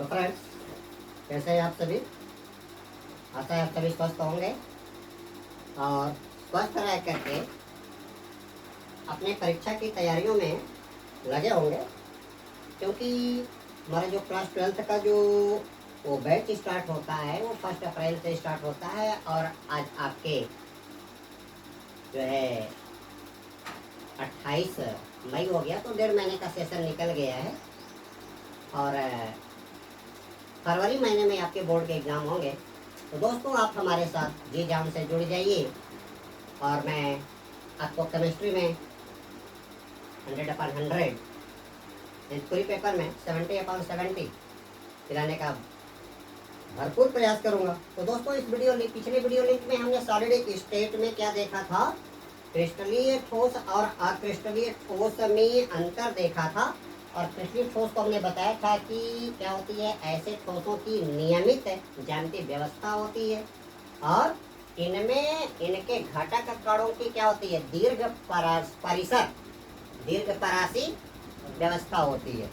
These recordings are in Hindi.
हेलो फ्रेंड्स, कैसे हैं आप सभी। आशा है आप सभी स्वस्थ होंगे और स्वस्थ रह करके अपने परीक्षा की तैयारियों में लगे होंगे, क्योंकि हमारा जो क्लास 12th का जो वो बैच स्टार्ट होता है वो 1 अप्रैल से स्टार्ट होता है। और आज आपके जो है 28 मई हो गया, तो 1.5 महीने का सेशन निकल गया है और फरवरी महीने में आपके बोर्ड के एग्ज़ाम होंगे। तो दोस्तों, आप हमारे साथ जी जान से जुड़ जाइए और मैं आपको केमिस्ट्री में 100/100 पूरी पेपर में 70/70 दिलाने का भरपूर प्रयास करूंगा। तो दोस्तों, इस पिछले वीडियो लिंक में हमने सॉलिड स्टेट में क्या देखा था, क्रिस्टलीय ठोस और अक्रिस्टलीय ठोस में अंतर देखा था। और क्रिस्टलीय ठोस को हमने बताया था कि क्या होती है, ऐसे ठोसों की नियमित ज्यामितीय व्यवस्था होती है और इनमें इनके घटक कणों की क्या होती है, दीर्घ परासी व्यवस्था होती है।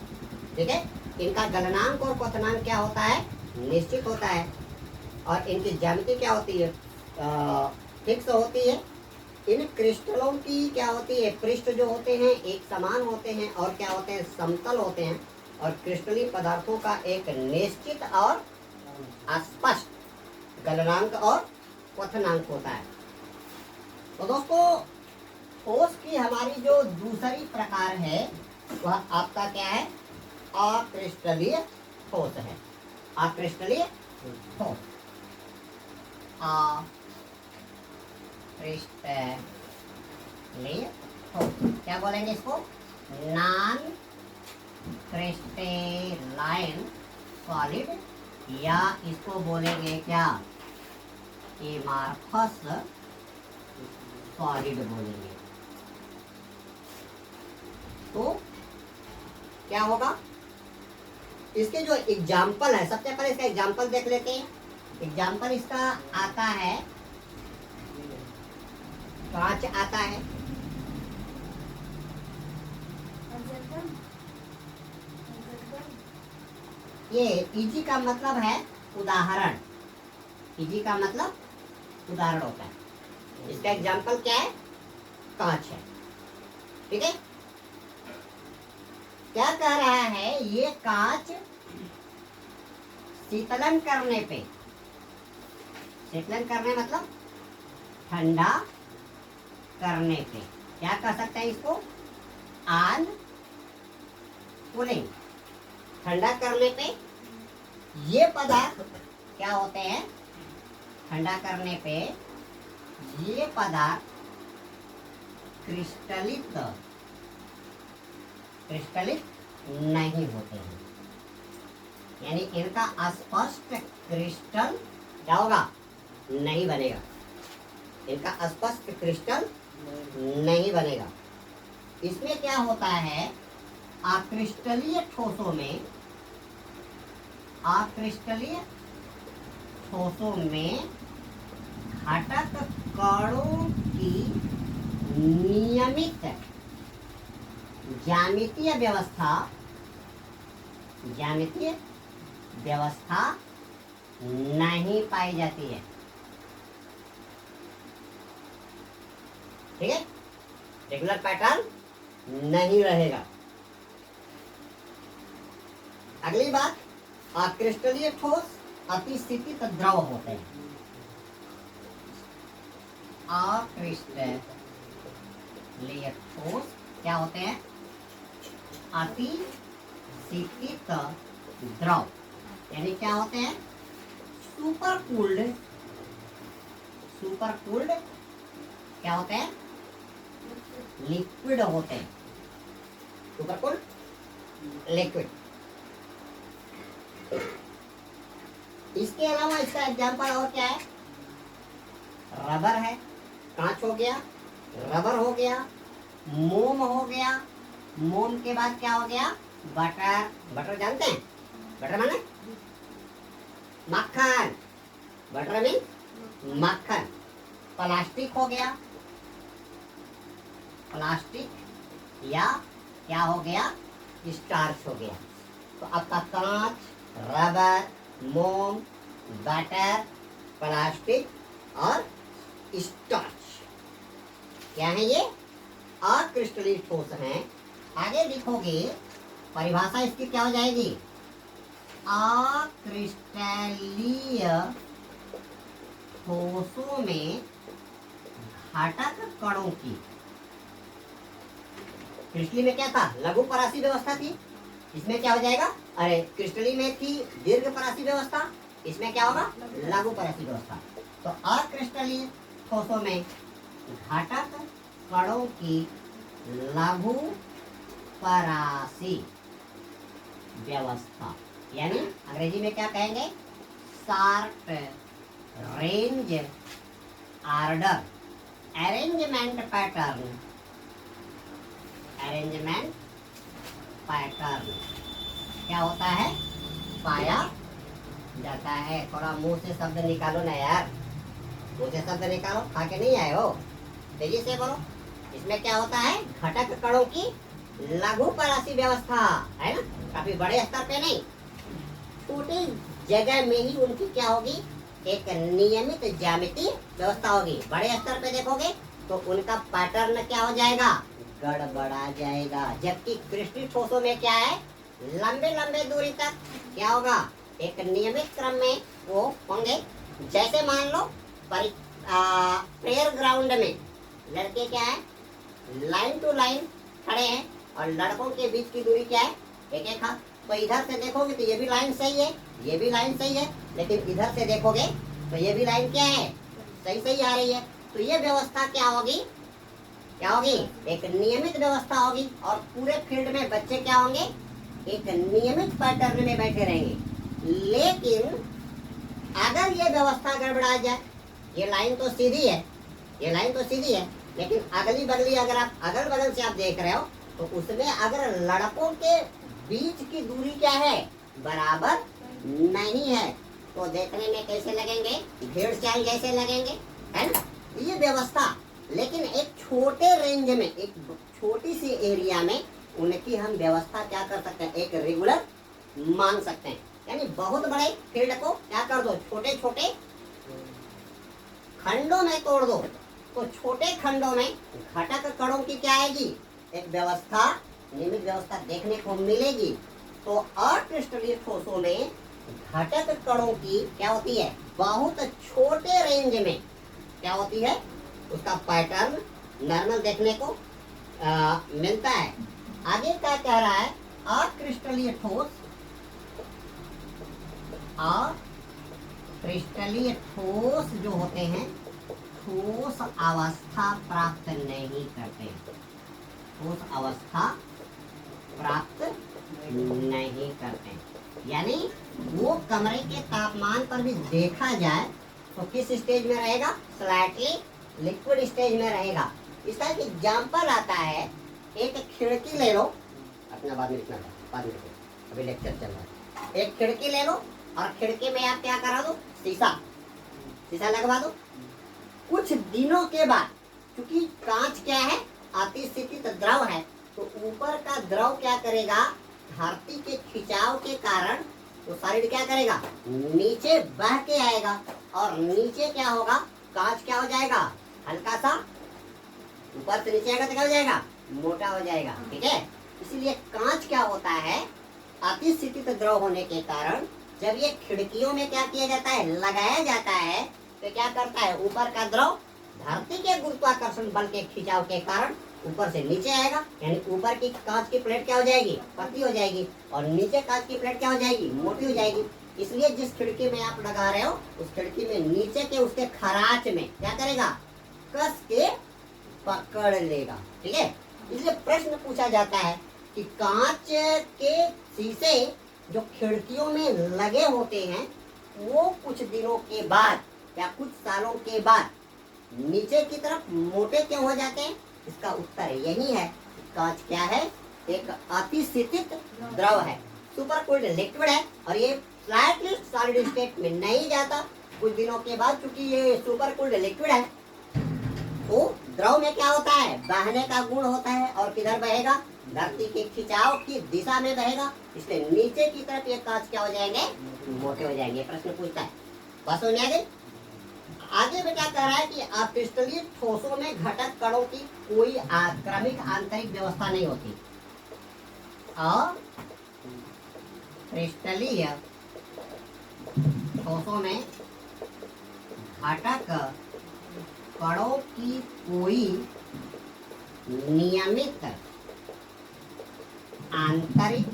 ठीक है, इनका गलनांक और क्वथनांक क्या होता है, निश्चित होता है और इनकी ज्यामिति क्या होती है, फिक्स होती है। इन क्रिस्टलों की क्या होती है, पृष्ठ जो होते हैं एक समान होते हैं और क्या होते हैं, समतल होते हैं। और क्रिस्टलीय पदार्थों का एक निश्चित और स्पष्ट गलनांक और क्वथनांक होता है। तो दोस्तों, ठोस की हमारी जो दूसरी प्रकार है वह आपका क्या है, अक्रिस्टलीय ठोस है। अक्रिस्टलीय ठोस, क्रिस्टलीय ठोस क्या बोलेंगे इसको, नॉन क्रिस्टलाइन सॉलिड, या इसको बोलेंगे क्या, एमार्फस सॉलिड बोलेंगे। तो क्या होगा, इसके जो एग्जाम्पल है, सबसे पहले इसका एग्जाम्पल देख लेते हैं। एग्जाम्पल इसका आता है, कांच आता है, ये इजी का मतलब है उदाहरण, इजी का मतलब उदाहरण होता है। इसका एग्जाम्पल क्या है, कांच है। ठीक है, क्या कह रहा है, ये कांच शीतलन करने पे, शीतलन करने मतलब ठंडा करने पे, क्या कह सकते हैं इसको, ऑन कूलिंग, ठंडा करने पे ये पदार्थ क्या होते हैं, ठंडा करने पे ये पदार्थ क्रिस्टलित नहीं होते हैं, यानी इनका स्पष्ट क्रिस्टल क्या होगा, नहीं बनेगा, इनका स्पष्ट क्रिस्टल नहीं बनेगा। इसमें क्या होता है, अक्रिस्टलीय ठोसों में, अक्रिस्टलीय ठोसों में घटक कणों की नियमित ज्यामितीय व्यवस्था नहीं पाई जाती है। ठीक है, रेगुलर पैटर्न नहीं रहेगा। अगली बात, अक्रिस्टलीय ठोस अतिस्थितित द्रव होते हैं। अक्रिस्टलीय ठोस क्या होते हैं, अतिस्थितित द्रव, यानी क्या होते हैं, सुपर कूल्ड क्या होते हैं, लिक्विड होते हैं, सुपर कूल्ड लिक्विड। इसके अलावा इसका एग्जांपल और क्या है, रबर है, कांच हो गया, रबर हो गया, मोम हो गया, मोम के बाद क्या हो गया, बटर जानते हैं, बटर माने मक्खन, बटर मीन मक्खन। प्लास्टिक हो गया, प्लास्टिक, या क्या हो गया, स्टार्च हो गया। तो आपका कांच, रबर, मोम, बटर, प्लास्टिक और स्टार्च। क्या है ये? अक्रिस्टलीय ठोस हैं। आगे लिखोगे परिभाषा इसकी क्या हो जाएगी? अक्रिस्टलीय ठोसों में घटक कणों की, क्रिस्टली में क्या था? लघु परासी व्यवस्था थी। इसमें क्या हो जाएगा? अरे क्रिस्टली में थी दीर्घ परासी व्यवस्था, इसमें क्या होगा? लघु परासी व्यवस्था। तो अक्रिस्टलीय ठोसों में घटक कणों की लघु परासी व्यवस्था, यानी अंग्रेजी में क्या कहेंगे? Short range order arrangement pattern. Arrangement pattern क्या होता है? पाया जाता है। थोड़ा मुंह से शब्द निकालो ना यार, मुंह से शब्द निकालो, खा के नहीं आए हो, तेजी से बोलो। इसमें क्या होता है? घटक कणों की लघु परासी व्यवस्था, है ना? काफी बड़े स्तर पे नहीं, छोटी जगह में ही उनकी क्या होगी? एक नियमित ज्यामितीय व्यवस्था होगी। बड़े स्तर पे देखोगे तो उनका पैटर्न क्या हो जाएगा? गड़बड़ा जाएगा। जबकि क्रिस्टलीय ठोसों में क्या है? लंबे लंबे दूरी तक क्या होगा? एक नियमित क्रम में वो होंगे। जैसे मान लो प्रेयर ग्राउंड में लड़के क्या है? लाइन टू लाइन खड़े हैं और लड़कों के बीच की दूरी क्या है? एक एक हाथ। तो इधर से देखोगे तो ये भी लाइन सही है, ये भी लाइन सही है, लेकिन इधर से देखोगे तो ये भी लाइन क्या है? सही सही आ रही है। तो ये व्यवस्था क्या होगी? क्या होगी? एक नियमित व्यवस्था होगी। और पूरे फील्ड में बच्चे क्या होंगे? एक नियमित पैटर्न में बैठे रहेंगे। लेकिन अगर ये व्यवस्था गड़बड़ा जाए, ये लाइन तो सीधी है, ये लाइन तो सीधी है, लेकिन अगली बगली अगर आप अगल बगल से आप देख रहे हो तो उसमें अगर लड़कों के बीच की दूरी क्या है? बराबर नहीं है, तो देखने में कैसे लगेंगे? भेड़ चाल जैसे लगेंगे, है ना? ये व्यवस्था, लेकिन एक छोटे रेंज में, एक छोटी सी एरिया में उनकी हम व्यवस्था क्या कर सकते हैं? एक रेगुलर मान सकते हैं। यानी बहुत बड़े फील्ड को क्या कर दो? छोटे छोटे खंडों में तोड़ दो। तो छोटे खंडों में घटक कणों की क्या आएगी? एक व्यवस्था, नियमित व्यवस्था देखने को मिलेगी। तो अक्रिस्टलीय ठोसों में घटक कणों की क्या होती है? बहुत छोटे रेंज में क्या होती है? उसका पैटर्न नॉर्मल देखने को मिलता है। आगे क्या कह रहा है? अक्रिस्टलीय ठोस, अक्रिस्टलीय ठोस जो होते हैं ठोस अवस्था प्राप्त नहीं करते। ठोस अवस्था प्राप्त नहीं करते, यानी वो कमरे के तापमान पर भी देखा जाए तो किस स्टेज में रहेगा? स्लाइटली लिक्विड स्टेज में रहेगा। इसका एक एग्जाम्पल आता है, एक खिड़की ले लो, अपना बाद में लिखना, बाद में लिखो, अभी लेक्चर चल रहा है। एक खिड़की ले लो और खिड़की में आप क्या करा दो? शीशा, शीशा लगवा दो। कुछ दिनों के बाद, क्योंकि कांच क्या है? अतिस्थितित द्रव है, तो ऊपर का द्रव क्या करेगा? धरती के खिंचाव के कारण वो साइड क्या करेगा? नीचे बह के आएगा, और नीचे क्या होगा? कांच क्या हो जाएगा? हल्का सा ऊपर से नीचे आएगा तो क्या हो जाएगा? मोटा हो जाएगा। ठीक है, इसीलिए कांच क्या होता है? अतिस्थितित द्रव होने के कारण जब ये खिड़कियों में क्या किया जाता है? लगाया जाता है, तो क्या करता है? ऊपर का द्रव धरती के गुरुत्वाकर्षण बल के खिंचाव के कारण ऊपर से नीचे आएगा, यानी ऊपर की कांच की प्लेट क्या हो जाएगी? पतली हो जाएगी, और नीचे कांच की प्लेट क्या हो जाएगी? मोटी हो जाएगी। इसलिए जिस खिड़की में आप लगा रहे हो उस खिड़की में नीचे के उसके खराच में क्या करेगा? कस के पकड़ लेगा। ठीक है, इसलिए प्रश्न पूछा जाता है कि कांच के शीशे जो खिड़कियों में लगे होते हैं वो कुछ दिनों के बाद या कुछ सालों के बाद नीचे की तरफ मोटे क्यों हो जाते हैं? इसका उत्तर यही है, कांच क्या है? एक अतिस्थितित द्रव है, सुपर कूल्ड लिक्विड है, और ये स्लाइटली सॉलिड स्टेट में नहीं जाता। कुछ दिनों के बाद, चूंकि ये सुपर कूल्ड लिक्विड है, तो द्रव में क्या होता है, बहने का गुण होता है, और किधर बहेगा, धरती के खिंचाव की दिशा में बहेगा, इसलिए नीचे की तरफ ये कांच क्या हो जाएंगे, मोटे हो जाएंगे। प्रश्न पूछता है, बात समझ में आ गई। आगे बेटा कह रहा है कि क्रिस्टलीय ठोसों में घटक कणों की कोई क्रमिक आंतरिक व्यवस्था नहीं होती, और क्रिस्टलीय ठोसों में घटक कणों की कोई नियमित आंतरिक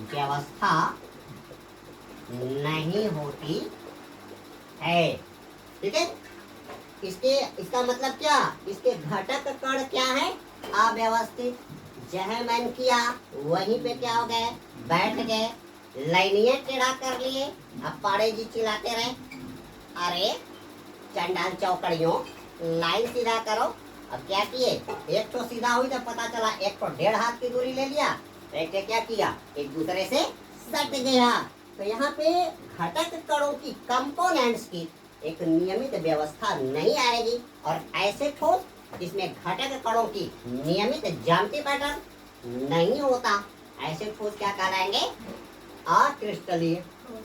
व्यवस्था नहीं होती है। ठीक है, इसका मतलब क्या, इसके घटक कण क्या है, अव्यवस्थित। जहाँ मन किया वहीं पे क्या हो गए, बैठ गए, लाइनियां टेढ़ा कर लिए। अब पाड़े जी चिल्लाते रहे, अरे चंडाल चौकड़ियों लाइन सीधा करो। अब क्या किए, एक तो सीधा हुई तो पता चला एक तो 1.5 हाथ की दूरी ले लिया, एक ने क्या किया, एक दूसरे से सट गया। तो यहाँ पे घटक कणों की कंपोनेंट्स की एक नियमित व्यवस्था नहीं आएगी, और ऐसे ठोस जिसमें घटक कणों की नियमित ज्यामितीय पैटर्न नहीं होता, ऐसे ठोस क्या कहलाएंगे, अक्रिस्टलीय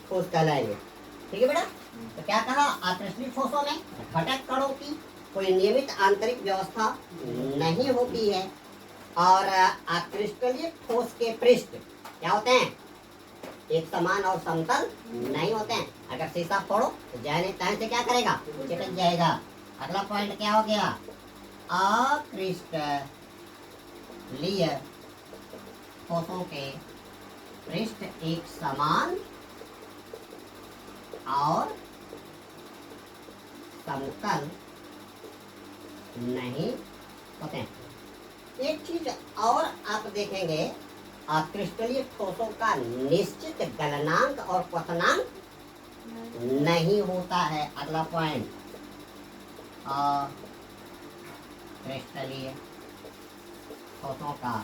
ठोस कहलाएंगे। ठीक है बेटा, तो क्या कहा, अक्रिस्टलीय ठोसों में घटक कणों की कोई नियमित आंतरिक व्यवस्था नहीं होती है, और अक्रिस्टलीय ठोस के पृष्ठ क्या होते हैं, एक समान और समतल नहीं होते हैं। अगर शीशा फोड़ो तो जाने तय से क्या करेगा, चिपक जाएगा। अगला पॉइंट क्या हो गया, अक्रिस्टलीय ठोसों के पृष्ठ एक समान और समतल नहीं होते हैं। एक चीज और आप देखेंगे, क्रिस्टलीय ठोसों का निश्चित गलनांक और क्वथनांक नहीं होता है। अगला पॉइंट, क्रिस्टलीय ठोसों का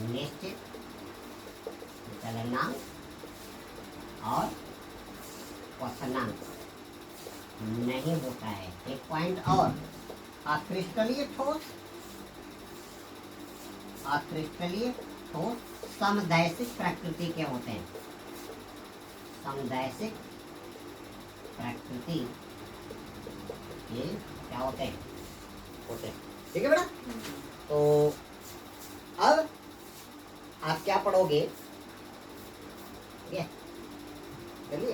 निश्चित गलनांक और क्वथनांक नहीं होता है। एक पॉइंट और, क्रिस्टलीय ठोस समदैशिक प्रकृति के होते हैं, समदैशिक प्रकृति ये क्या होते हैं, ठीक है बेटा। तो अब आप क्या पढ़ोगे, ठीक है, चलिए